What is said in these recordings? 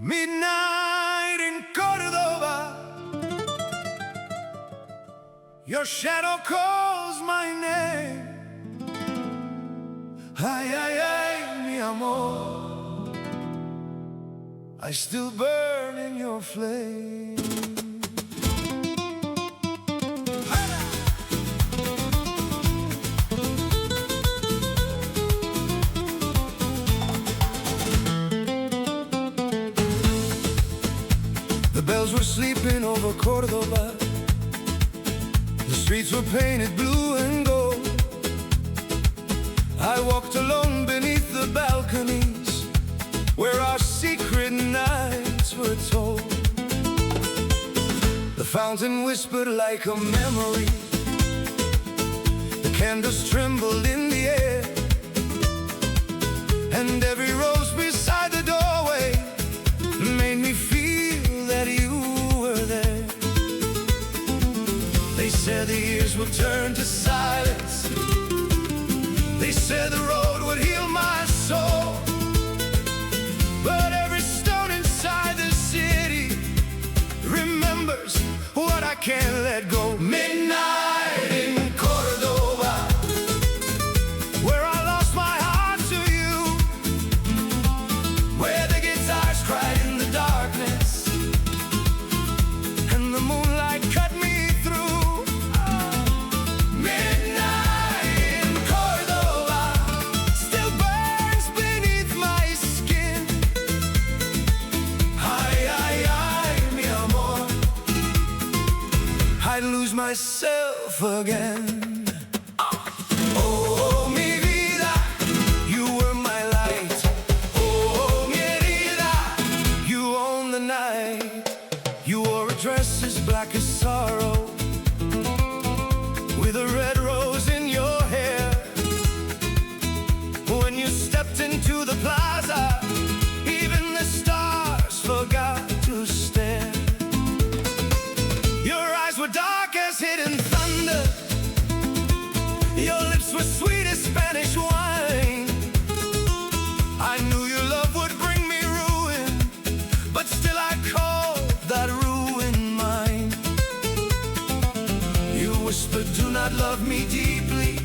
Midnight in Córdoba, your shadow calls my name. Ay, ay, ay, mi amor, I still burn in your flame. The bells were sleeping over Córdoba. The streets were painted blue and gold. I walked alone beneath the balconies where our secret nights were told. The fountain whispered like a memory. The candles trembled in the air, and every rose beside the doorway made me feel that you were there. They said the years would turn to silence. They said the road would heal my soul. But every stone inside the city remembers what I can't let go. Midnight in Córdoba, where I lost my heart to you, where the guitars cried in the darkness and the moonlight cut me through. Midnight in Córdoba still burns beneath my skin. Ay, ay, ay, mi amor, I'd lose myself again. Oh, mi vida, you were my light. Oh, mi herida, you own the night. You wore a dress as black as sorrow, with a red rose in your hair. When you stepped into the plaza, even the stars forgot to stare. Your eyes were dark as hidden thunder. Your lips were sweet as Spanish wine. I knew your love would bring me ruin, but still I called that ruin mine. You whispered, do not love me deeply.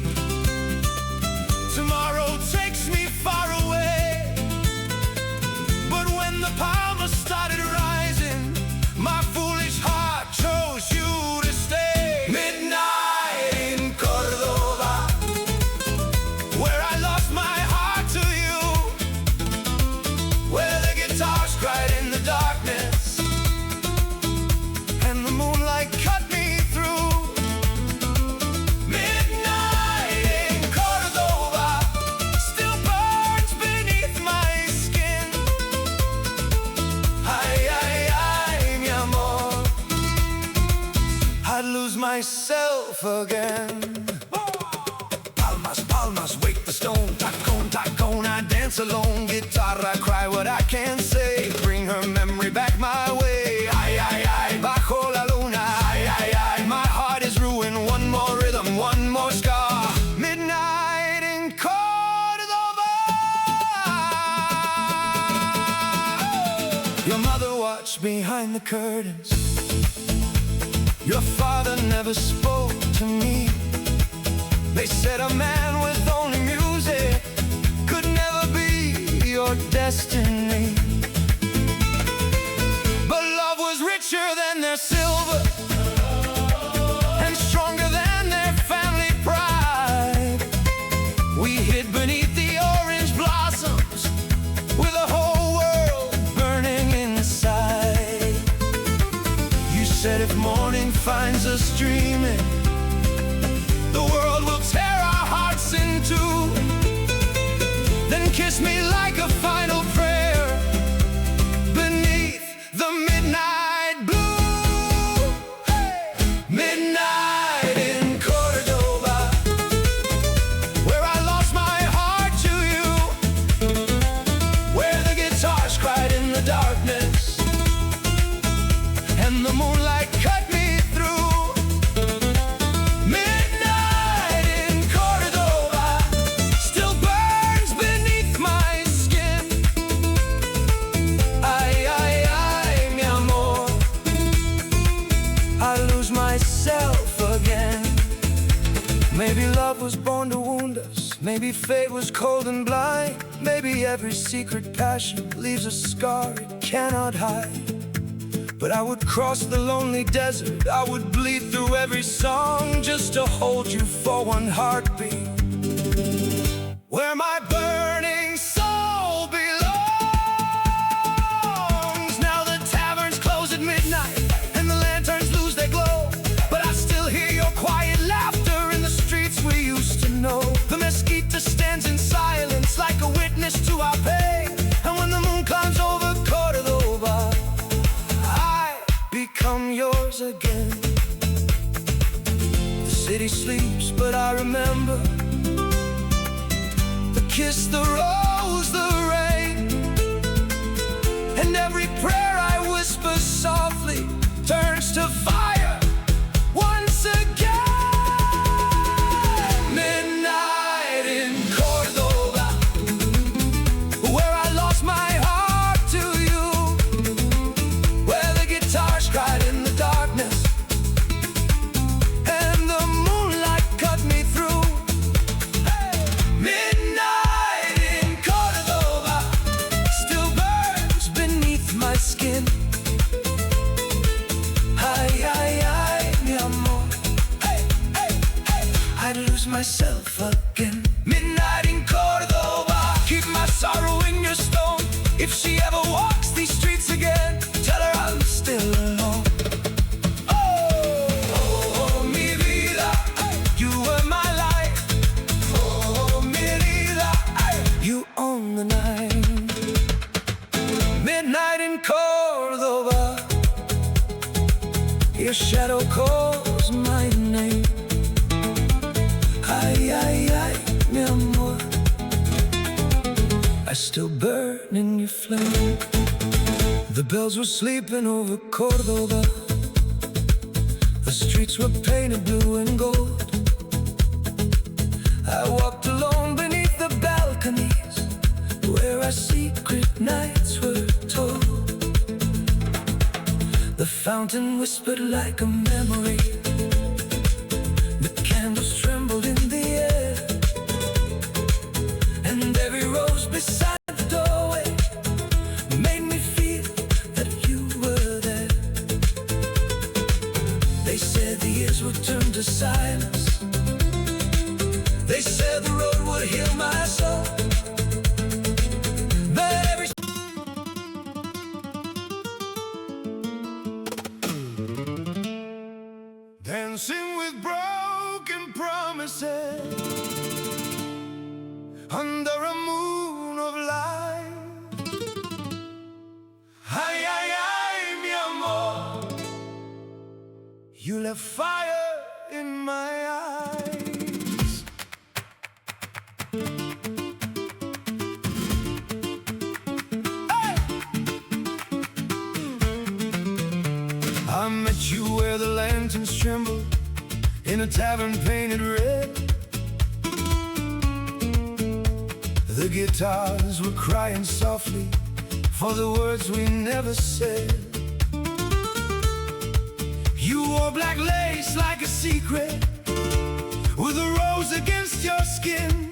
Tomorrow takes me far away. But when the palms started rising, my foolish heart chose you to stay. Midnight in Córdoba, where I lost my heart to you, where the guitars cried in the darkness and the moonlight cut me through. Midnight in Córdoba still burns beneath my skin. Ay, ay, ay, mi amor, I'd lose myself again. Palmas, palmas, wake the stone. Tacón, tacón, I dance alone. Guitarra, cry what I can't say. Bring her memory back my way. Ay, ay, ay, bajo la luna. Ay, ay, ay, my heart is ruined. One more rhythm, one more scar. Midnight in Córdoba. Your mother watched behind the curtains. Your father never spoke to me. They said a man with only music could never be your destiny. But love was richer than their silver and stronger than their family pride. We hid beneath the orange blossoms with the whole world burning inside. You said if morning finds us dreaming, the world will tear our hearts in two. Then kiss me like a final prayer beneath the midnight blue. Hey! Midnight in Córdoba, where I lost my heart to you, where the guitars cried in the darkness and the moonlight cut me through. Midnight in Córdoba still burns beneath my love was born to wound us. Maybe fate was cold and blind. Maybe every secret passion leaves a scar it cannot hide. But I would cross the lonely desert, I would bleed through every song just to hold you for one heartbeat, where my burning soul belongs. Now the taverns close at midnight and the lanterns lose their glow, but I still hear your quiet laughter in the streets we used to know. The mesquite stands in silence like a witness to our pain, and when the moon climbs over Cordova, I become yours again. The city sleeps, but I remember the kiss, the rose, the rain, and every prayer I whisper softly turns to fire once again. Midnight in Cordova, where I lost my heart to you, where the guitars cried in the darkness and the moonlight cut me through. Hey! Midnight in Cordova still burns beneath my skin. Ay, ay, ay, mi amor. Hey, hey, hey. I'd lose myself again. Midnight in Cordova, keep my sorrow in your stone. If she ever walks these streets again, tell her I'm still alone. Oh, mi vida, you were my life. Oh, mi vida, you own the night. Midnight in Cordova, your shadow calls my name. Ay, ay, ay, mi amor, I still burn in your flame. The bells were sleeping over Cordova. The streets were painted blue and gold. I walked alone beneath the balconies where our secret nights were told. The fountain whispered like a memory. The candles trembled in the air, and every rose beside the doorway made me feel that you were there. They said the years would turn to silence. They said the road would heal my soul. But every dancing with broken promises under a moon of light. Ay, ay, ay, mi amor, you left fire in my eyes. Hey! I met you where the lanterns trembled in a tavern painted red. The guitars were crying softly for the words we never said. You wore black lace like a secret, with a rose against your skin.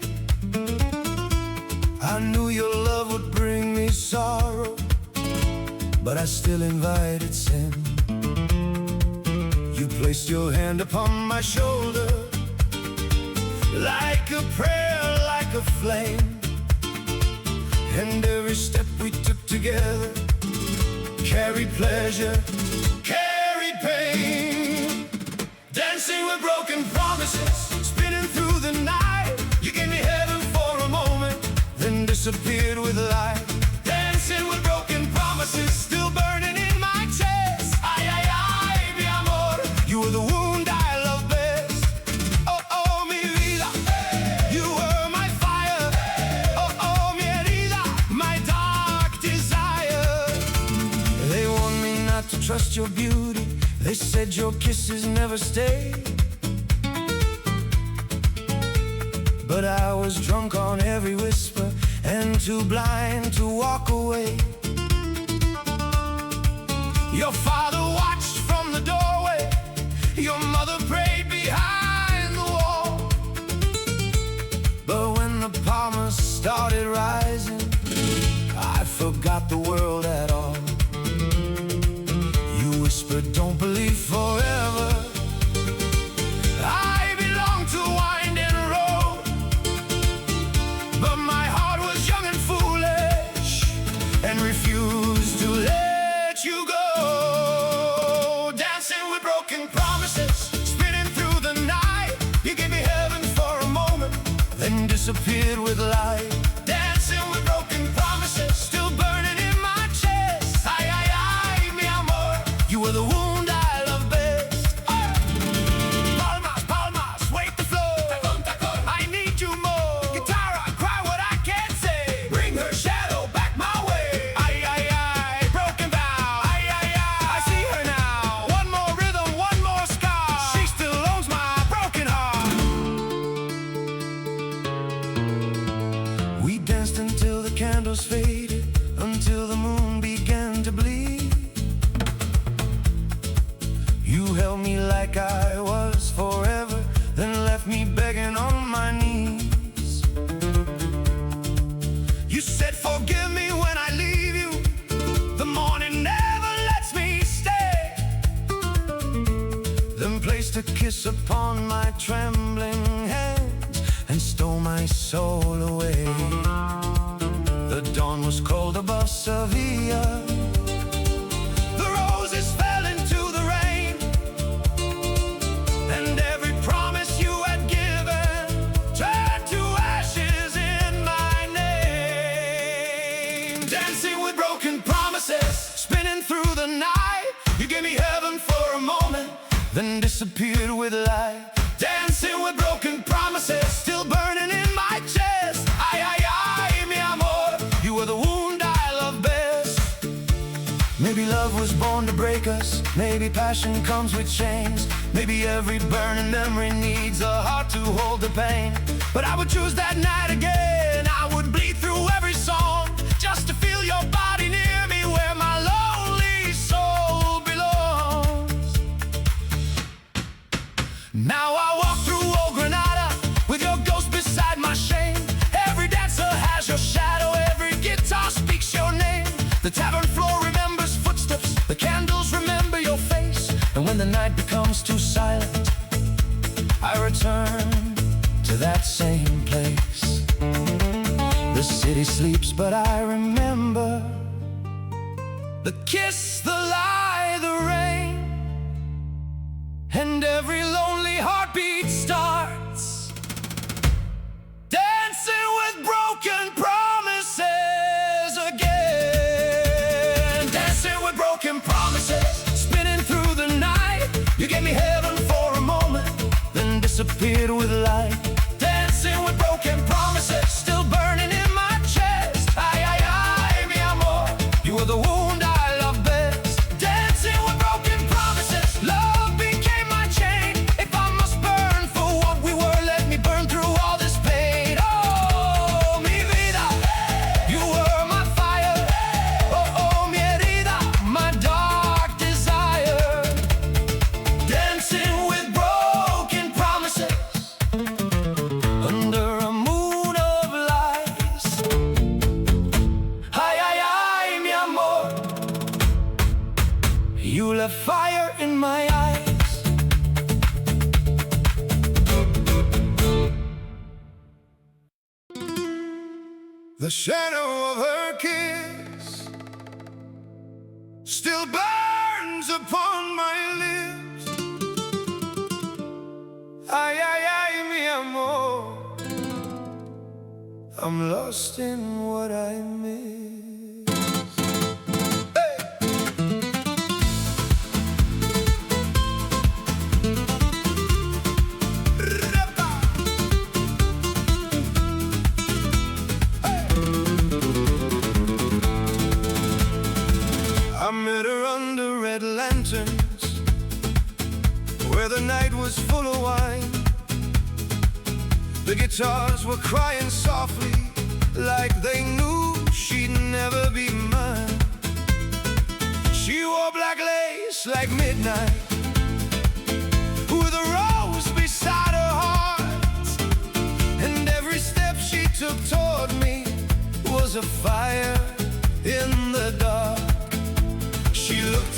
I knew your love would bring me sorrow, but I still invited sin. You placed your hand upon my shoulder, like a prayer, like a flame. And every step we took together carried pleasure, carried pain. Dancing with broken promises, spinning through the night. You gave me heaven for a moment, then disappeared with light. Dancing with broken promises, still burning in my chest. Ay, ay, ay, mi amor, you were the wound I love best. Oh, oh, mi vida, you were my fire. Oh, oh, mi herida, my dark desire. They warned me not to trust your beauty. They said your kisses never stay. But I was drunk on every whisper and too blind to walk away. Your father watched from the doorway. Your mother prayed behind the wall. forgot the world at all. You whispered, don't believe forever. I belong to a winding road, but my heart was young and foolish and refused to let you go. Dancing with broken promises, spinning through the night. You gave me heaven for a moment, then disappeared with light. Dancing with broken promises, still burning in my chest. Ay, ay, ay, mi amor, you were the wound I love best. Palmas, palmas, wake the floor. Tacón, tacón, I need you more. Guitarra, cry what I can't say. Bring her shadow back my way. Ay, ay, ay, broken vow. Ay, ay, ay, I see her now. One more rhythm, one more scar. She still owns my broken heart. We danced until the candles faded, until the moon began to bleed. You held me like I was forever, then left me begging on my knees. You said forgive me when I leave you. The morning never lets me stay. Then placed a kiss upon my trembling hands and stole my soul away. The dawn was cold above Sevilla. The roses fell into the rain, and every promise you had given turned to ashes in my name. Dancing with broken promises, spinning through the night. You gave me heaven for a moment, then disappeared with light. Dancing with broken promises, still burning in my chest. Ay, ay, ay, mi amor, you were the wound I love best. Maybe love was born to break us. Maybe passion comes with chains. Maybe every burning memory needs a heart to hold the pain. But I would choose that night again. I would bleed through every song just to feel your body near me, where my lonely soul belongs. Now I walk through old Granada with your ghost beside my shame. Every dancer has your shadow, every guitar speaks your name. The tavern floor remembers footsteps, the candles remember your face. And when the night becomes too silent, I return to that same place. The city sleeps, but I remember the kiss, the lie, the rain. And every lonely heartbeat starts dancing with broken promises again. Dancing with broken promises, spinning through the night. You gave me heaven for a moment, then disappeared with light. Dancing with broken promises, still burning in my chest. Ay, ay, ay, mi amor, you were the wound I love best. Dancing with broken promises, love became my chain. If I must burn for what we were, let me burn through all this pain. Oh, mi vida, you were my fire. Oh, oh, mi herida, my dark desire. Dancing with broken promises under a moon of lies. Ay, ay, ay, mi amor, you left fire in my eyes. The shadow of her kiss still burns upon my lips. Ay, ay, ay, mi amor, I'm lost in what I miss. Hey! Rapa! Hey! I met her under red lanterns, where the night was full of wine. The guitars were crying softly, like they knew she'd never be mine. She wore black lace like midnight, with a rose beside her heart. And every step she took toward me was a fire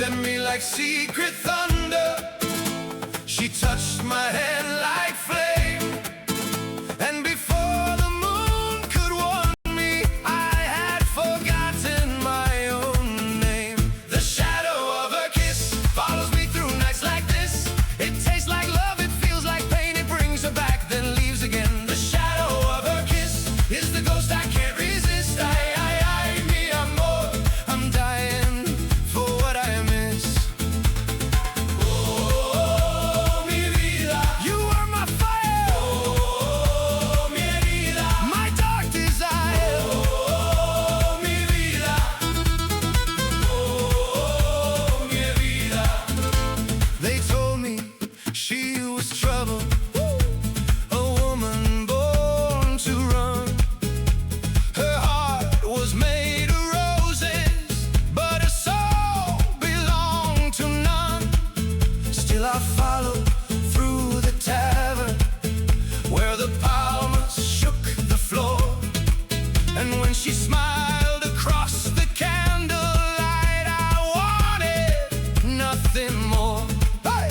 looked at me like secret thunder. She touched my hand like flame, and before the moon could warn me, I had forgotten my own name. The shadow of her kiss follows me through nights like this. It tastes like love, it feels like pain, it brings her back, then leaves again. The shadow of her kiss is the ghost I can't resist. Mi amor, I'm dying for what I miss. Oh, mi vida, you are my fire. Oh, mi herida, my dark desire. Oh, mi vida. Oh, mi vida. They told me she was trouble, a woman born to run. Her heart was made of roses, but her soul belonged to none. Still I followed through the tavern, where the palms shook the floor. And when she smiled across the candlelight, I wanted nothing more. Hey!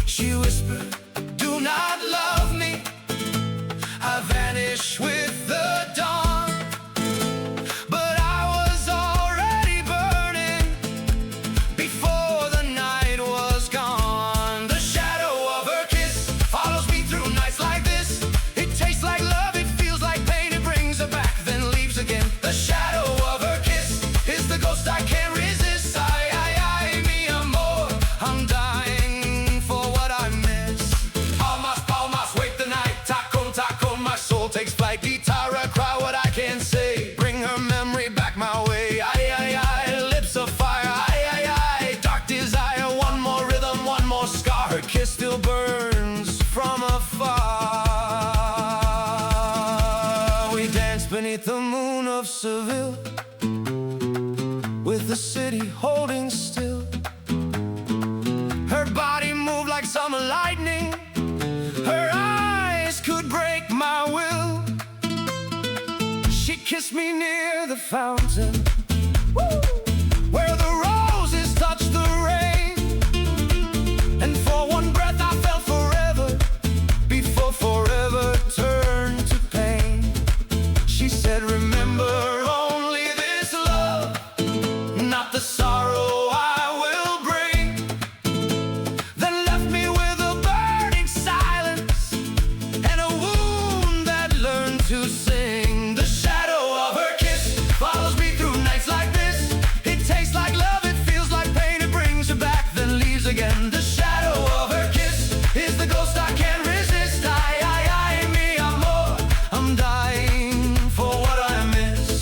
She whispered, do not love me, I vanish with the dawn. But I was already burning before the night was gone. The shadow of her kiss follows me through nights like this. It tastes like love, it feels like pain, it brings her back, then leaves again. The shadow of her kiss is the ghost I can't resist. Mi amor, I'm dying for what I miss. Palmas, palmas, wait the night. Tacon, tacon, my soul takes flight. Guitarra, cry what I can't say. Bring her memory back my way. Lips of fire. Dark desire. One more rhythm, one more scar. Her kiss still burns from afar. We danced beneath the moon of Seville, with the city holding still. Her body moved like summer lightning. Her eyes could break my will. She kissed me near the fountain, where the roses touch the rain. And for one breath I felt forever, before forever turned to pain. She said, remember only this love, not the sorrow I will bring. Then left me with a burning silence and a wound that learned to sing. The shadow of her kiss follows me through nights like this. It tastes like love, it feels like pain, it brings her back, then leaves again. The shadow of her kiss is the ghost I can't resist. Mi amor, I'm dying for what I miss.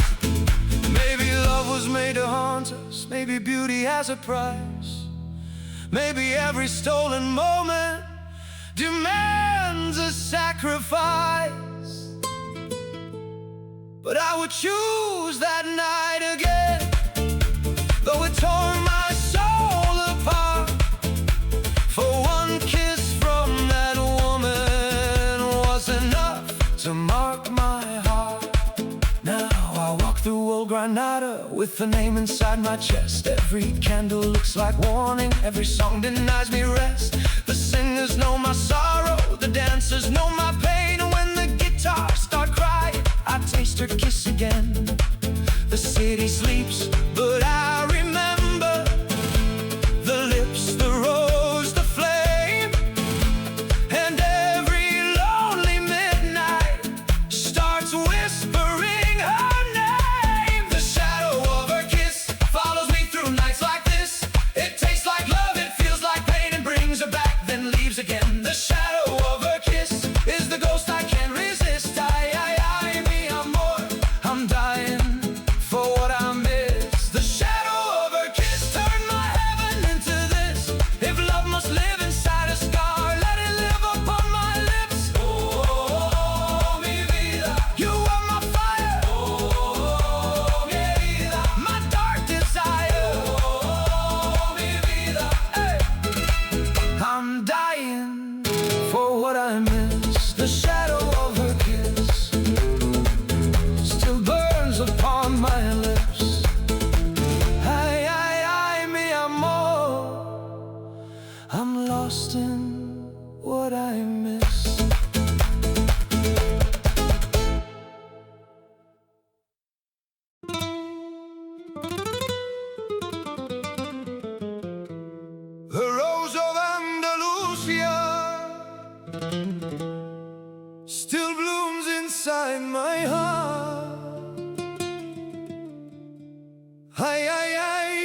Maybe love was made to haunt us, maybe beauty has a price. Maybe every stolen moment demands a sacrifice. But I would choose that night again, though it tore my soul apart. For one kiss from that woman was enough to mark my heart. Now I walk through old Granada with the name inside my chest. Every candle looks like warning, every song denies me rest. The singers know my sorrow, the dancers know my pain. And when the guitars start crying, I taste her kiss again. The city sleeps, but I remember the lips, the rose, the flame. And every lonely midnight starts whispering her name. The shadow of her kiss follows me through nights like this. It tastes like love, it feels like pain, and brings her back, then leaves again. The shadow of her kiss is the ghost I can't resist. Mi amor, I'm dying for what I miss.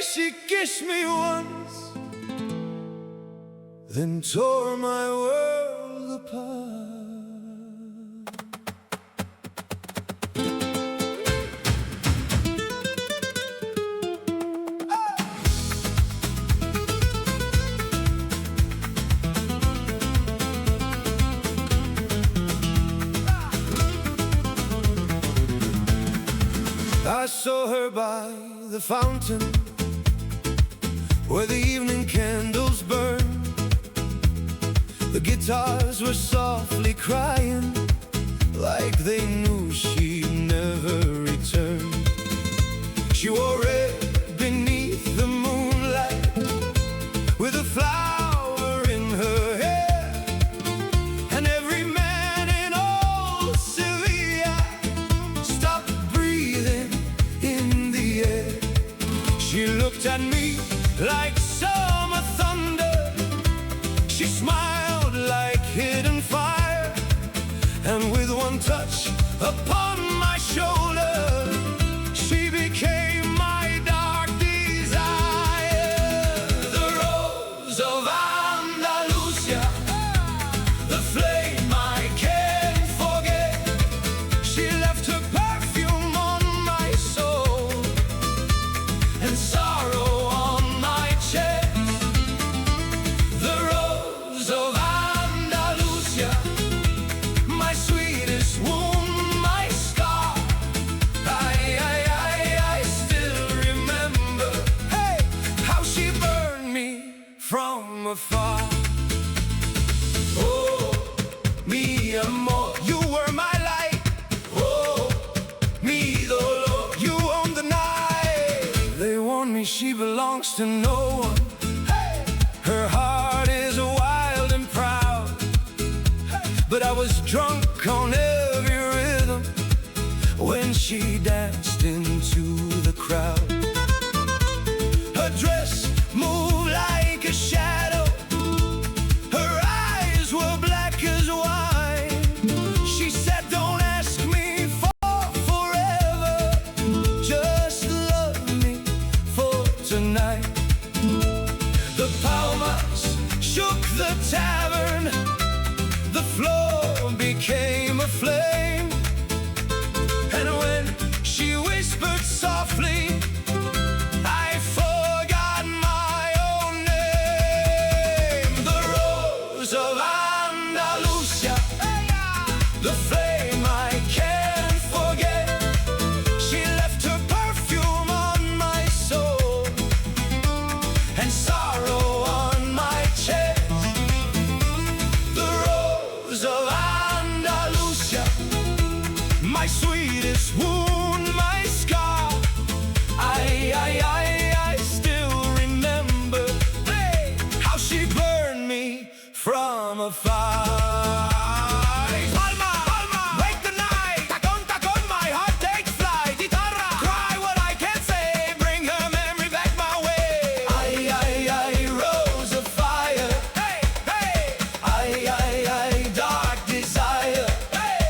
she kissed me once, then tore my world apart. I saw her by the fountain where the evening candles burn. The guitars were softly crying like they knew she'd never return. She wore red beneath the moonlight with a flower in her hair, and every man in all Sevilla stopped breathing in the air. She looked at me like summer thunder, she smiled like hidden fire, and with one touch upon my shoulder, she became my dark desire. The rose of Andalusia, the flame I can't forget. She left her perfume on my soul and sorrow on my chest. The rose of Andalusia, my sweetest wound, my scar. I still remember, hey, how she burned me from afar. Oh, mi amor, you were my light. Oh, mi dolor, you own the night. They warn me she belongs to no one. Hey, her heart is wild and proud. Hey, but I was drunk on every rhythm when she danced into the crowd. Her dress moved like a shadow, her eyes were black as wine. She said, don't ask me for forever, just love me for tonight. The palmas shook the tavern, the floor became a flame, and when she whispered softly, I forgot my own name. The rose of Andalusia, the flame I can't forget. She left her perfume on my soul and sorrow on my chest. The rose of Andalusia, my sweetest wound, my scar. I still remember, hey, how she burned me from afar. Palma, palma, wake the night. Tacón, tacón, my heart takes flight. Guitarra, cry what I can't say. Bring her memory back my way. Rose of fire. Hey, hey. Dark desire. Hey,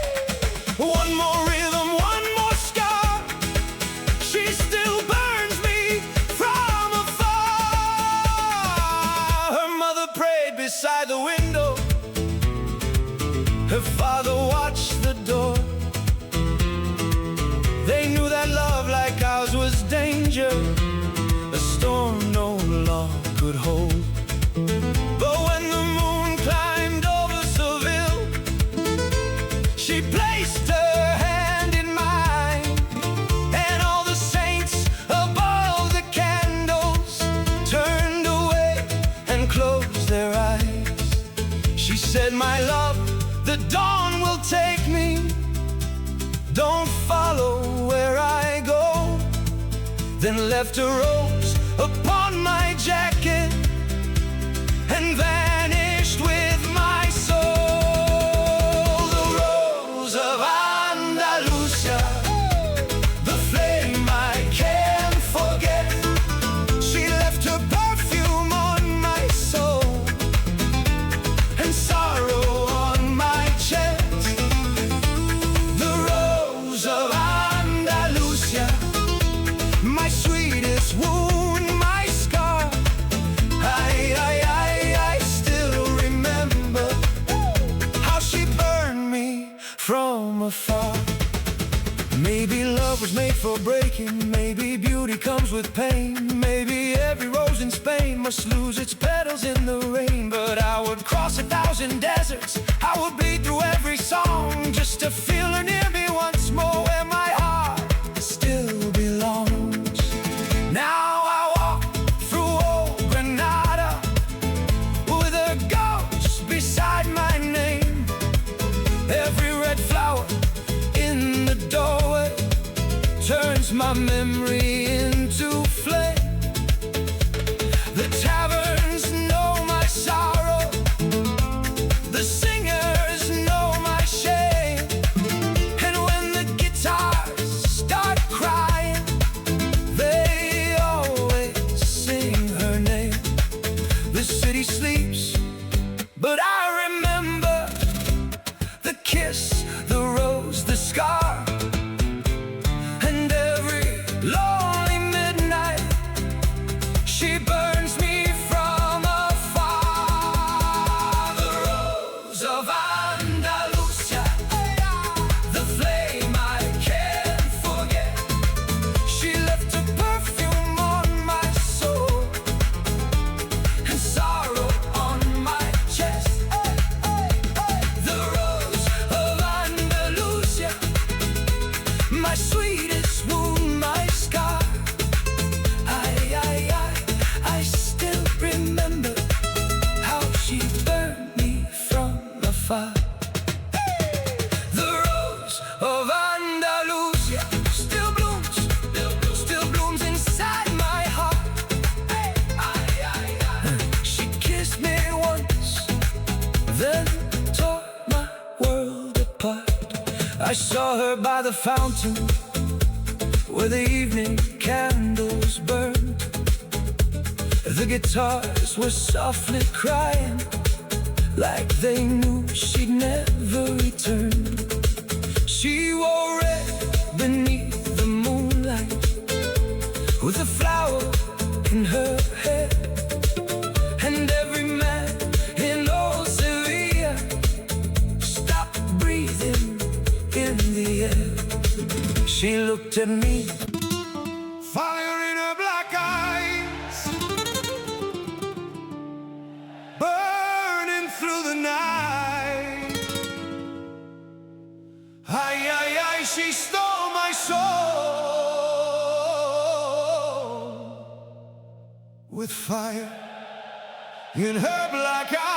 one more rhythm, one more scar. She still burns me from afar. Her mother prayed beside the window, her father watched the door. They knew that love like ours was danger, a storm no law could hold. But when the moon climbed over Seville, she placed her hand in mine, and all the saints above the candles turned away and closed their eyes. She said, my love, the dawn will take me. Don't follow where I go. Then left a rose upon my jacket and vanished with my soul. The rose of Andalusia, the flame I can't forget. She left her perfume on my soul and sorrow on my chest. The rose of Andalusia, my sweetest wound, my rose with pain. Maybe every rose in Spain must lose its petals in the rain. But I would cross 1,000 deserts, I would bleed through every song, just to feel her near me once more, where my heart still belongs. Now I walk through old Granada with a ghost beside my name. Every red flower in the doorway turns my memory into flame. The taverns know my sorrow, the singers know my shame. And when the guitars start crying, they always sing her name. The city sleeps, but I remember the kiss, the rose, the scar, and every lonely midnight she burns me from afar. The rose of Andalusia, the flame I can't forget. She left a perfume on my soul and sorrow on my chest. The rose of Andalusia, my sweetest wound, my scar. I still remember how she burned me from afar. The rose of Andalusia still blooms inside my heart. She kissed me once, then tore my world apart. I saw her by the fountain where the evening candles burned. The guitars were softly crying, like they knew she'd never return. She wore red beneath the moonlight, with a flower in her hair. And every man in old Sevilla stopped breathing in the air. She looked at me, fire in her black eyes, burning through the night. She stole my soul with fire in her black eyes.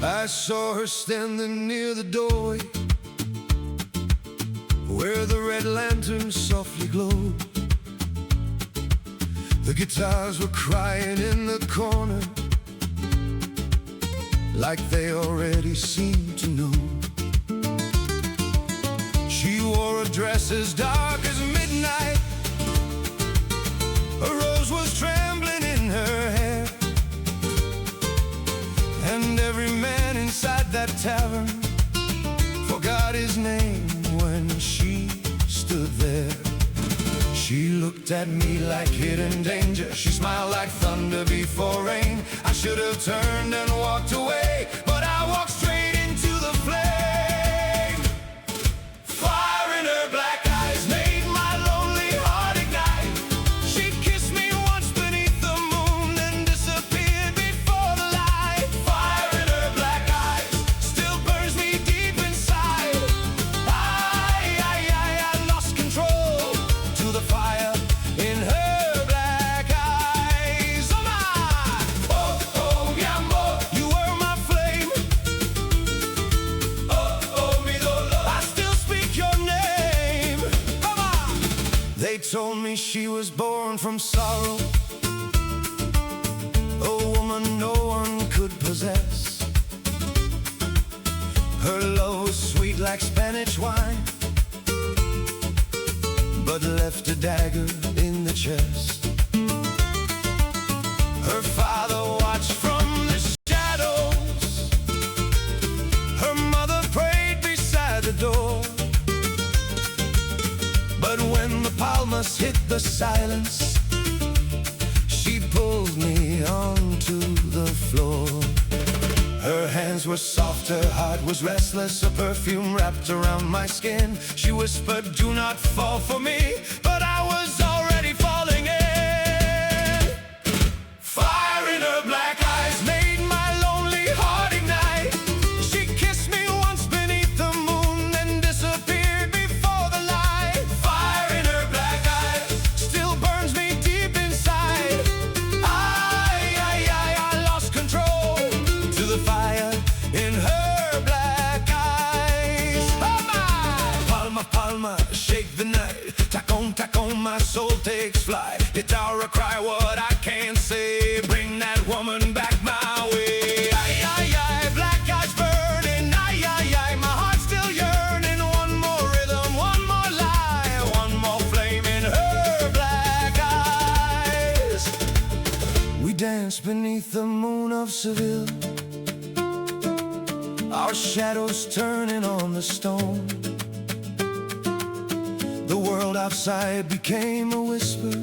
I saw her standing near the doorway, where the red lanterns softly glowed. The guitars were crying in the corner, like they already seemed to know. She wore a dress as dark as midnight, a rose was trembling in her hair. And every man inside that tavern forgot his name when she stood there. She looked at me like hidden danger, she smiled like thunder before rain. I should have turned and walked away, but I walked straight into the flame. Fire in her black eyes made my lonely heart ignite. She kissed me once beneath the moon, then disappeared before the light. Fire in her black eyes still burns me deep inside. I lost control to the fire in her black eyes. Oh my, oh mi amor, you were my flame. Oh mi dolor, I still speak your name. Come on. They told me she was born from sorrow, a woman no one could possess. Her love was sweet like Spanish wine, but left a dagger in the chest. Her father watched from the shadows, her mother prayed beside the door. But when the palmas hit the silence, she pulled me onto the floor. Her hands were soft, her heart was restless, a perfume wrapped around my skin. She whispered, "Do not fall for me," but I was already falling in. Fire in her black eyes made my lonely heart ignite. She kissed me once beneath the moon, then disappeared before the light. Fire in her black eyes still burns me deep inside. I lost control to the fire in her black eyes. Oh my! Palma, palma, shake the night. Tacon, tacon, my soul takes flight. Guitar a cry what I can't say. Bring that woman back my way. Black eyes burning. My heart's still yearning. One more rhythm, one more lie, one more flame in her black eyes. We danced beneath the moon of Seville, our shadows turning on the stone. The world outside became a whisper,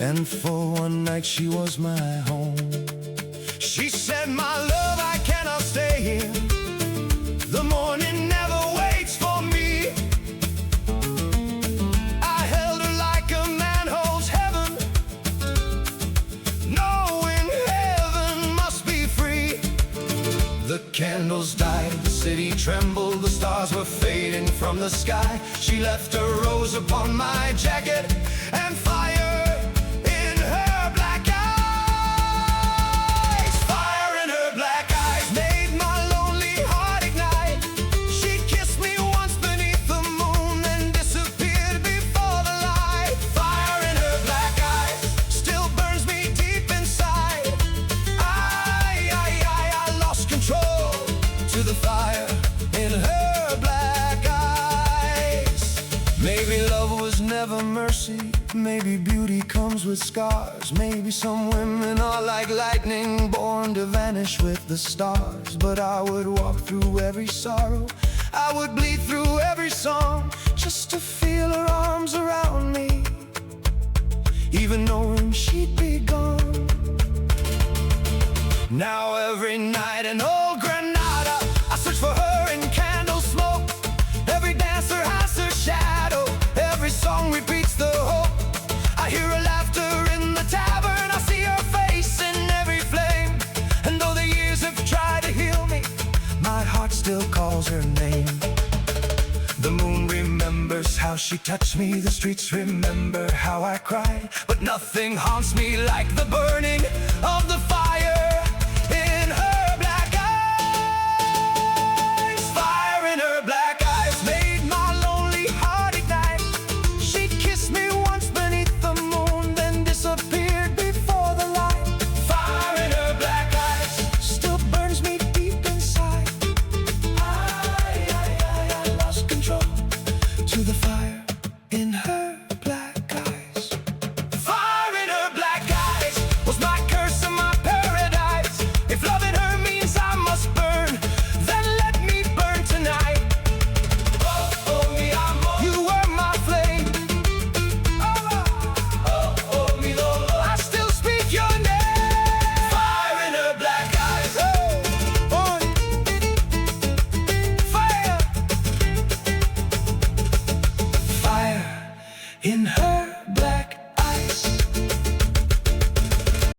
and for one night she was my home. She said, "My love, I cannot stay here. The morning never waits for me." I held her like a man holds heaven, knowing heaven must be free. The candles died, the city trembled, the stars were fading from the sky. She left a rose upon my jacket and fire in her black eyes. Fire in her black eyes made my lonely heart ignite. She kissed me once beneath the moon, then disappeared before the light. Fire in her black eyes still burns me deep inside. I lost control to the fire in her black eyes. Maybe love was never mercy, maybe beauty comes with scars. Maybe some women are like lightning, born to vanish with the stars. But I would walk through every sorrow, I would bleed through every song, just to feel her arms around me, even knowing she'd be gone. Now every night in old Granada, I search for her in candle smoke. Every dancer has her shadow, every song repeats the hope. I hear her laughter in the tavern, I see her face in every flame. And though the years have tried to heal me, my heart still calls her name. The moon remembers how she touched me, the streets remember how I cried. But nothing haunts me like the burning of the fire in her black eyes. Fire in her black eyes made my lonely heart ignite. She kissed me once beneath the moon, then disappeared before the light. Fire in her black eyes still burns me deep inside. I lost control to the fire in her black eyes. Fire in her black eyes was my curse and my paradise. If loving her means I must burn, then let me burn tonight. Mi amor, you were my flame. Mi dolor, I still speak your name. Fire in her black eyes. Fire. Fire in her